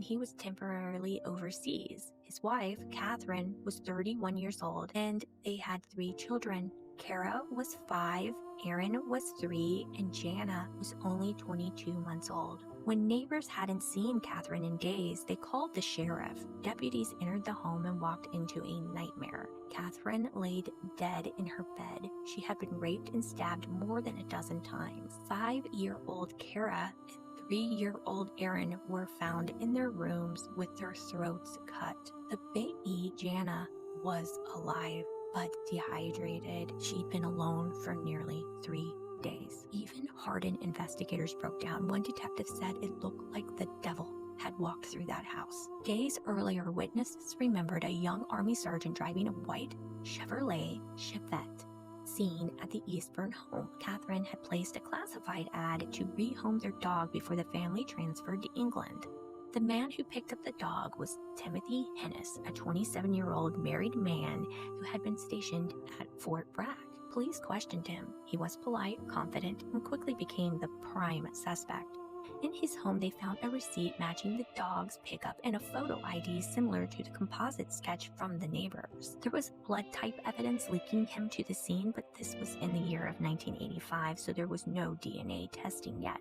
and he was temporarily overseas. His wife, Catherine, was 31 years old, and they had 3 children. Kara was 5, Aaron was 3, and Jana was only 22 months old. When neighbors hadn't seen Catherine in days, they called the sheriff. Deputies entered the home and walked into a nightmare. Catherine laid dead in her bed. She had been raped and stabbed more than a dozen times. 5-year-old Kara and 3-year-old Aaron were found in their rooms with their throats cut. The baby, Jana, was alive, but dehydrated. She'd been alone for nearly 3 days. Even hardened investigators broke down. One detective said it looked like the devil had walked through that house. Days earlier, witnesses remembered a young Army sergeant driving a white Chevrolet Chevette seen at the Eastburn home. Catherine had placed a classified ad to rehome their dog before the family transferred to England. The man who picked up the dog was Timothy Hennis, a 27-year-old married man who had been stationed at Fort Bragg. Police questioned him. He was polite, confident, and quickly became the prime suspect. In his home, they found a receipt matching the dog's pickup and a photo ID similar to the composite sketch from the neighbors. There was blood type evidence linking him to the scene, but this was in the year of 1985, so there was no DNA testing yet.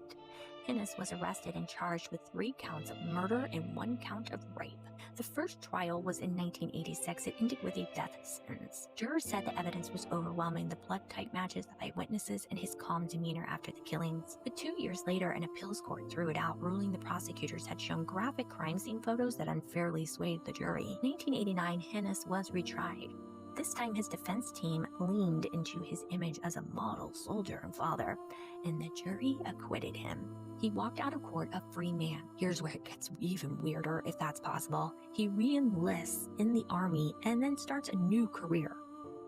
Hennis was arrested and charged with 3 counts of murder and 1 count of rape. The first trial was in 1986. It ended with a death sentence. Jurors said the evidence was overwhelming. The blood type matches the eyewitnesses and his calm demeanor after the killings. But 2 years later, an appeals court threw it out, ruling the prosecutors had shown graphic crime scene photos that unfairly swayed the jury. In 1989, Hennis was retried. This time, his defense team leaned into his image as a model soldier and father, and the jury acquitted him. He walked out of court a free man. Here's where it gets even weirder, if that's possible. He re-enlists in the Army and then starts a new career.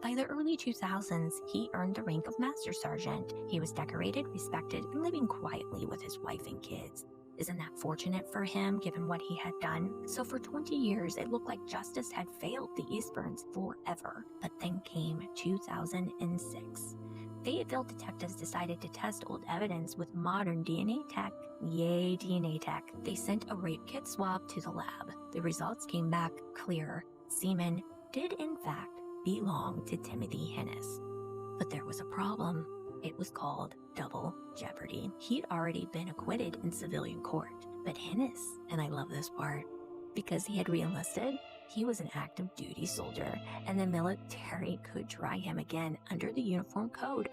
By the early 2000s, he earned the rank of Master Sergeant. He was decorated, respected, and living quietly with his wife and kids. Isn't that fortunate for him, given what he had done? So for 20 years, it looked like justice had failed the Eastburns forever. But then came 2006. Fayetteville detectives decided to test old evidence with modern DNA tech. Yay, DNA tech. They sent a rape kit swab to the lab. The results came back clear. Semen did in fact belong to Timothy Hennis. But there was a problem. It was called double jeopardy. He'd already been acquitted in civilian court. But Hennis, and I love this part, because he had re-enlisted, he was an active duty soldier, and the military could try him again under the Uniform Code